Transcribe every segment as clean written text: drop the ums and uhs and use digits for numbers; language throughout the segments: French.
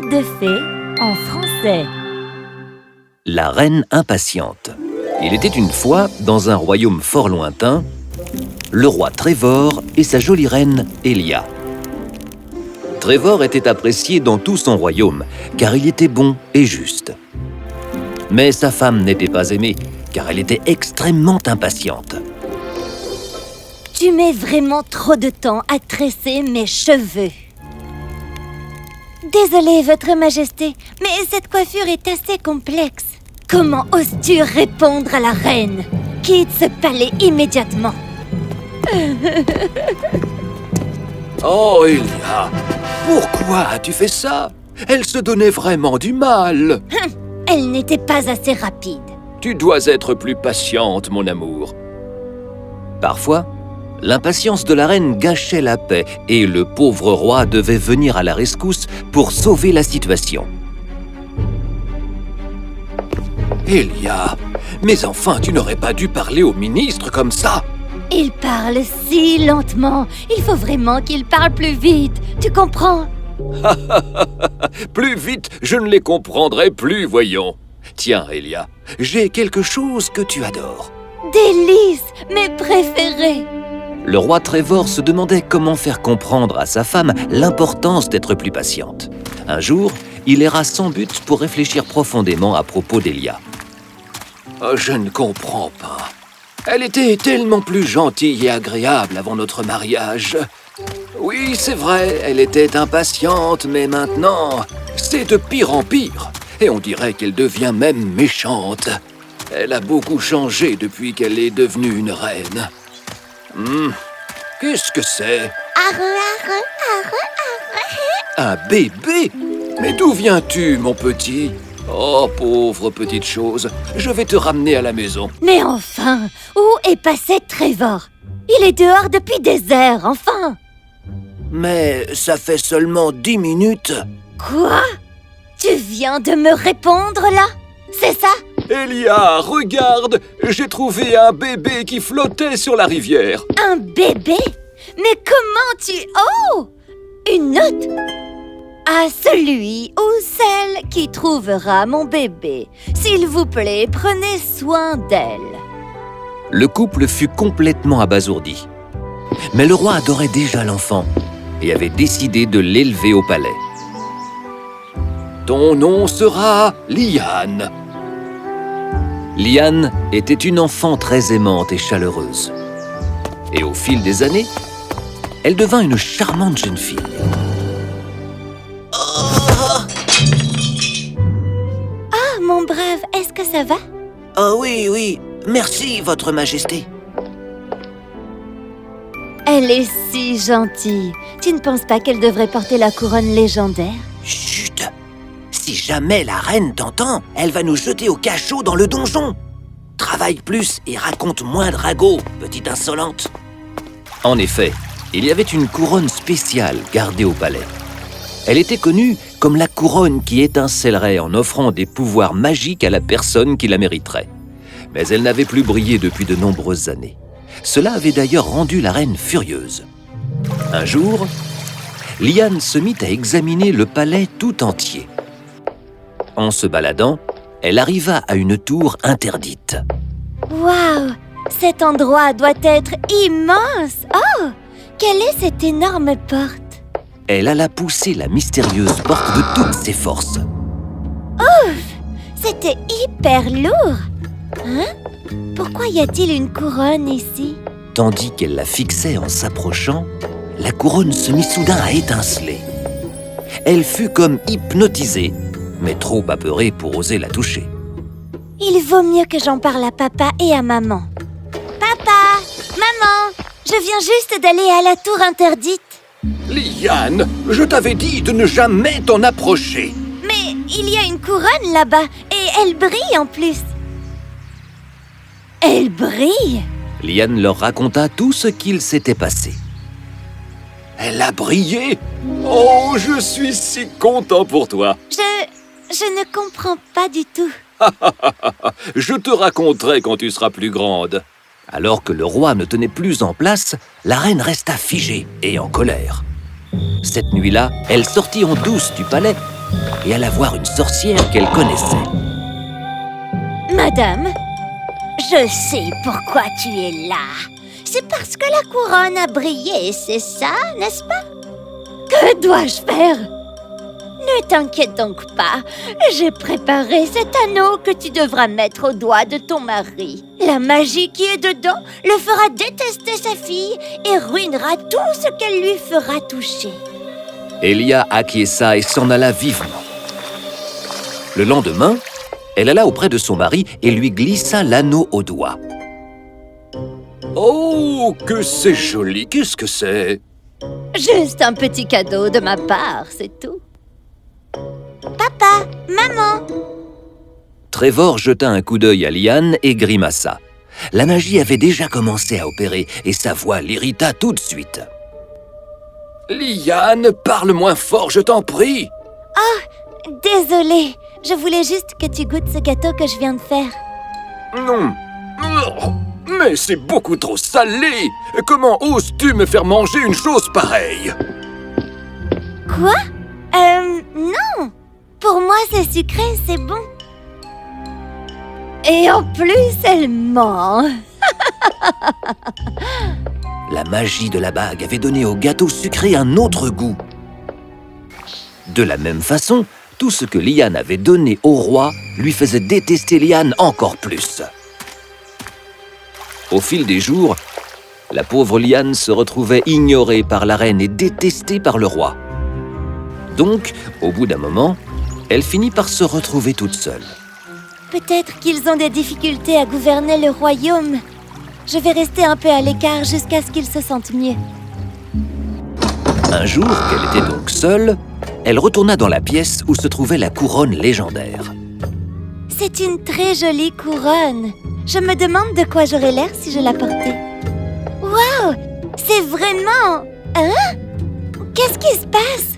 de fées en français. La reine impatiente. Il était une fois, dans un royaume fort lointain, le roi Trevor et sa jolie reine Elia. Trevor était apprécié dans tout son royaume, car il était bon et juste. Mais sa femme n'était pas aimée, car elle était extrêmement impatiente. Tu mets vraiment trop de temps à tresser mes cheveux. Désolée, Votre Majesté, mais cette coiffure est assez complexe. Comment oses-tu répondre à la reine? Quitte ce palais immédiatement. Oh, Elia, pourquoi as-tu fait ça? Elle se donnait vraiment du mal. Elle n'était pas assez rapide. Tu dois être plus patiente, mon amour. Parfois, l'impatience de la reine gâchait la paix et le pauvre roi devait venir à la rescousse pour sauver la situation. Elia, mais enfin, tu n'aurais pas dû parler au ministre comme ça. Il parle si lentement. Il faut vraiment qu'il parle plus vite. Tu comprends? Plus vite, je ne les comprendrai plus, voyons. Tiens, Elia, j'ai quelque chose que tu adores. Délices, mes préférés. Le roi Trevor se demandait comment faire comprendre à sa femme l'importance d'être plus patiente. Un jour, il erra sans but pour réfléchir profondément à propos d'Elia. Oh, je ne comprends pas. Elle était tellement plus gentille et agréable avant notre mariage. Oui, c'est vrai, elle était impatiente, mais maintenant, c'est de pire en pire. Et on dirait qu'elle devient même méchante. Elle a beaucoup changé depuis qu'elle est devenue une reine. Qu'est-ce que c'est? Un bébé? Mais d'où viens-tu, mon petit? Oh, pauvre petite chose, je vais te ramener à la maison. Mais enfin, où est passé Trevor? Il est dehors depuis des heures, enfin. Mais ça fait seulement 10 minutes. Quoi? Tu viens de me répondre, là? C'est ça? Elia, regarde! J'ai trouvé un bébé qui flottait sur la rivière. Un bébé? Mais comment tu... Oh! Une note? À celui ou celle qui trouvera mon bébé, s'il vous plaît, prenez soin d'elle. Le couple fut complètement abasourdi. Mais le roi adorait déjà l'enfant et avait décidé de l'élever au palais. Ton nom sera Liane. Liane était une enfant très aimante et chaleureuse. Et au fil des années, elle devint une charmante jeune fille. Ah, mon brave, est-ce que ça va? Oh oui, merci, Votre Majesté. Elle est si gentille. Tu ne penses pas qu'elle devrait porter la couronne légendaire? Chut! Si jamais la reine t'entend, elle va nous jeter au cachot dans le donjon. Travaille plus et raconte moins de ragots, petite insolente. En effet, il y avait une couronne spéciale gardée au palais. Elle était connue comme la couronne qui étincellerait en offrant des pouvoirs magiques à la personne qui la mériterait. Mais elle n'avait plus brillé depuis de nombreuses années. Cela avait d'ailleurs rendu la reine furieuse. Un jour, Liane se mit à examiner le palais tout entier. En se baladant, elle arriva à une tour interdite. Waouh! Cet endroit doit être immense! Oh! Quelle est cette énorme porte? Elle alla pousser la mystérieuse porte de toutes ses forces. C'était hyper lourd! Hein? Pourquoi y a-t-il une couronne ici? Tandis qu'elle la fixait en s'approchant, la couronne se mit soudain à étinceler. Elle fut comme hypnotisée, mais trop apeurée pour oser la toucher. Il vaut mieux que j'en parle à papa et à maman. Papa! Maman! Je viens juste d'aller à la tour interdite. Liane, je t'avais dit de ne jamais t'en approcher. Mais il y a une couronne là-bas et elle brille en plus. Elle brille? Liane leur raconta tout ce qu'il s'était passé. Elle a brillé? Oh, je suis si content pour toi. Je ne comprends pas du tout. Je te raconterai quand tu seras plus grande. Alors que le roi ne tenait plus en place, la reine resta figée et en colère. Cette nuit-là, elle sortit en douce du palais et alla voir une sorcière qu'elle connaissait. Madame, je sais pourquoi tu es là. C'est parce que la couronne a brillé, c'est ça, n'est-ce pas? Que dois-je faire? Ne t'inquiète donc pas. J'ai préparé cet anneau que tu devras mettre au doigt de ton mari. La magie qui est dedans le fera détester sa fille et ruinera tout ce qu'elle lui fera toucher. Elia acquiesça et s'en alla vivement. Le lendemain, elle alla auprès de son mari et lui glissa l'anneau au doigt. Oh, que c'est joli! Qu'est-ce que c'est? Juste un petit cadeau de ma part, c'est tout. Papa, maman! Trevor jeta un coup d'œil à Liane et grimaça. La magie avait déjà commencé à opérer et sa voix l'irrita tout de suite. Liane, parle moins fort, je t'en prie! Désolée, je voulais juste que tu goûtes ce gâteau que je viens de faire. Non! Mais c'est beaucoup trop salé! Comment oses-tu me faire manger une chose pareille? Quoi? Non! Pour moi, c'est sucré, c'est bon. Et en plus, elle ment. La magie de la bague avait donné au gâteau sucré un autre goût. De la même façon, tout ce que Liane avait donné au roi lui faisait détester Liane encore plus. Au fil des jours, la pauvre Liane se retrouvait ignorée par la reine et détestée par le roi. Donc, au bout d'un moment, elle finit par se retrouver toute seule. Peut-être qu'ils ont des difficultés à gouverner le royaume. Je vais rester un peu à l'écart jusqu'à ce qu'ils se sentent mieux. Un jour qu'elle était donc seule, elle retourna dans la pièce où se trouvait la couronne légendaire. C'est une très jolie couronne. Je me demande de quoi j'aurais l'air si je la portais. Waouh! C'est vraiment... Hein? Qu'est-ce qui se passe?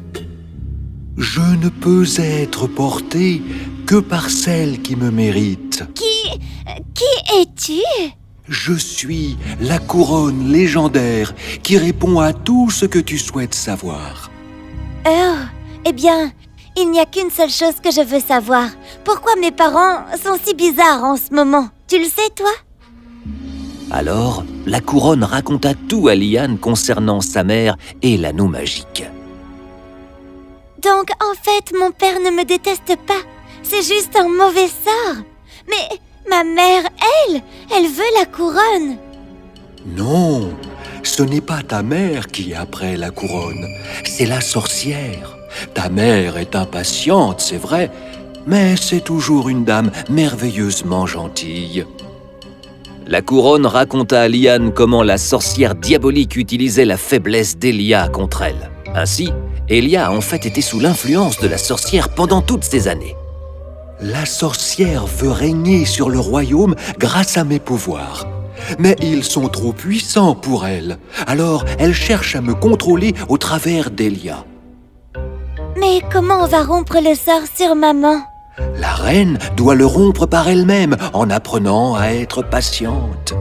Je ne peux être porté que par celle qui me mérite. Qui es-tu? Je suis la couronne légendaire qui répond à tout ce que tu souhaites savoir. Oh, eh bien, il n'y a qu'une seule chose que je veux savoir. Pourquoi mes parents sont si bizarres en ce moment? Tu le sais, toi? Alors, la couronne raconta tout à Liane concernant sa mère et l'anneau magique. Donc, en fait, mon père ne me déteste pas. C'est juste un mauvais sort. Mais ma mère, elle veut la couronne. Non, ce n'est pas ta mère qui est après la couronne, c'est la sorcière. Ta mère est impatiente, c'est vrai, mais c'est toujours une dame merveilleusement gentille. La couronne raconta à Liane comment la sorcière diabolique utilisait la faiblesse d'Elia contre elle. Ainsi, Elia a en fait été sous l'influence de la sorcière pendant toutes ces années. La sorcière veut régner sur le royaume grâce à mes pouvoirs. Mais ils sont trop puissants pour elle. Alors, elle cherche à me contrôler au travers d'Elia. Mais comment on va rompre le sort sur maman? La reine doit le rompre par elle-même en apprenant à être patiente.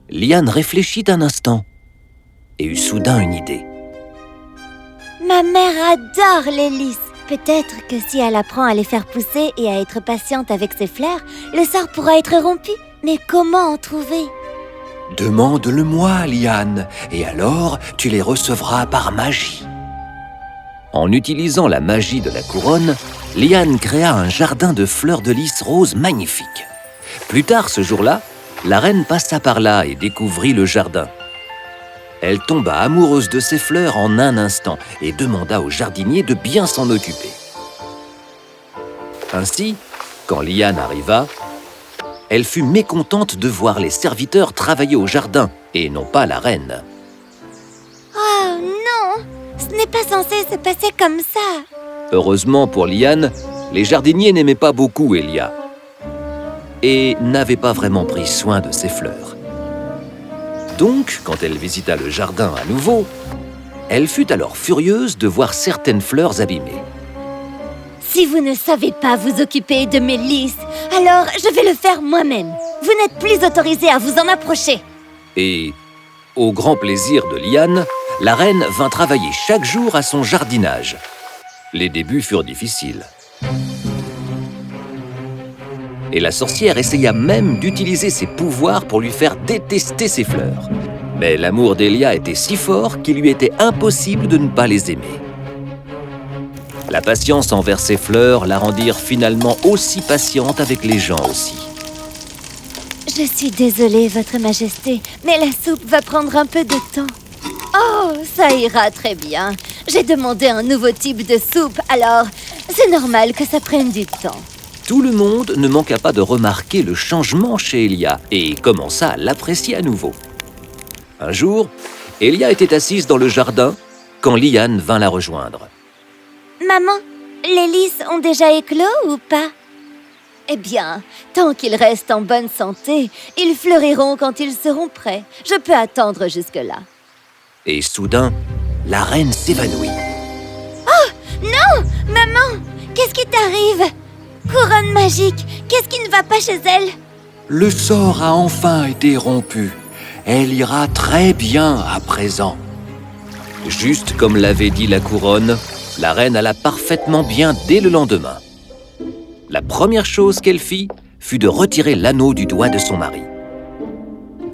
Liane réfléchit un instant et eut soudain une idée. Ma mère adore les lys. Peut-être que si elle apprend à les faire pousser et à être patiente avec ses fleurs, le sort pourra être rompu. Mais comment en trouver? Demande-le-moi, Liane, et alors tu les recevras par magie. En utilisant la magie de la couronne, Liane créa un jardin de fleurs de lys roses magnifiques. Plus tard ce jour-là, la reine passa par là et découvrit le jardin. Elle tomba amoureuse de ces fleurs en un instant et demanda au jardinier de bien s'en occuper. Ainsi, quand Liane arriva, elle fut mécontente de voir les serviteurs travailler au jardin et non pas la reine. Oh non! Ce n'est pas censé se passer comme ça. Heureusement pour Liane, les jardiniers n'aimaient pas beaucoup Elia et n'avaient pas vraiment pris soin de ses fleurs. Donc, quand elle visita le jardin à nouveau, elle fut alors furieuse de voir certaines fleurs abîmées. Si vous ne savez pas vous occuper de mes lys, alors je vais le faire moi-même. Vous n'êtes plus autorisé à vous en approcher. Et, au grand plaisir de Liane, la reine vint travailler chaque jour à son jardinage. Les débuts furent difficiles. Et la sorcière essaya même d'utiliser ses pouvoirs pour lui faire détester ses fleurs. Mais l'amour d'Elia était si fort qu'il lui était impossible de ne pas les aimer. La patience envers ses fleurs la rendirent finalement aussi patiente avec les gens aussi. Je suis désolée, Votre Majesté, mais la soupe va prendre un peu de temps. Oh, ça ira très bien. J'ai demandé un nouveau type de soupe, alors c'est normal que ça prenne du temps. Tout le monde ne manqua pas de remarquer le changement chez Elia et commença à l'apprécier à nouveau. Un jour, Elia était assise dans le jardin quand Liane vint la rejoindre. « Maman, les lys ont déjà éclos ou pas ?» Eh bien, tant qu'ils restent en bonne santé, ils fleuriront quand ils seront prêts. Je peux attendre jusque-là. Et soudain, la reine s'évanouit. Non, maman, qu'est-ce qui t'arrive? Couronne magique, qu'est-ce qui ne va pas chez elle? Le sort a enfin été rompu. Elle ira très bien à présent. Juste comme l'avait dit la couronne, la reine alla parfaitement bien dès le lendemain. La première chose qu'elle fit fut de retirer l'anneau du doigt de son mari.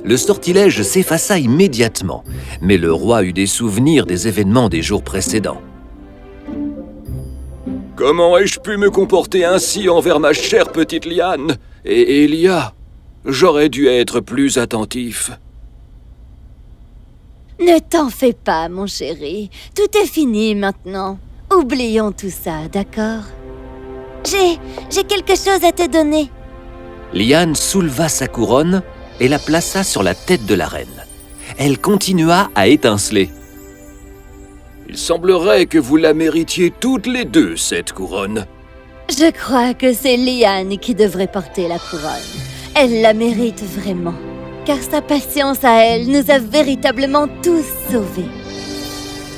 Le sortilège s'effaça immédiatement, mais le roi eut des souvenirs des événements des jours précédents. Comment ai-je pu me comporter ainsi envers ma chère petite Liane? Et Elia, j'aurais dû être plus attentif. Ne t'en fais pas, mon chéri. Tout est fini maintenant. Oublions tout ça, d'accord? J'ai quelque chose à te donner. Liane souleva sa couronne et la plaça sur la tête de la reine. Elle continua à étinceler. Il semblerait que vous la méritiez toutes les deux, cette couronne. Je crois que c'est Liane qui devrait porter la couronne. Elle la mérite vraiment, car sa patience à elle nous a véritablement tous sauvés.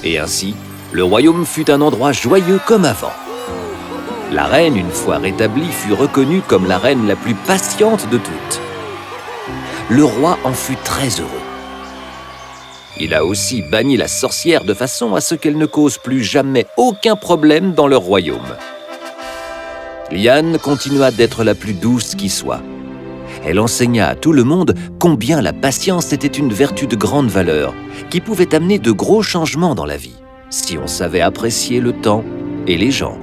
Et ainsi, le royaume fut un endroit joyeux comme avant. La reine, une fois rétablie, fut reconnue comme la reine la plus patiente de toutes. Le roi en fut très heureux. Il a aussi banni la sorcière de façon à ce qu'elle ne cause plus jamais aucun problème dans leur royaume. Liane continua d'être la plus douce qui soit. Elle enseigna à tout le monde combien la patience était une vertu de grande valeur, qui pouvait amener de gros changements dans la vie, si on savait apprécier le temps et les gens.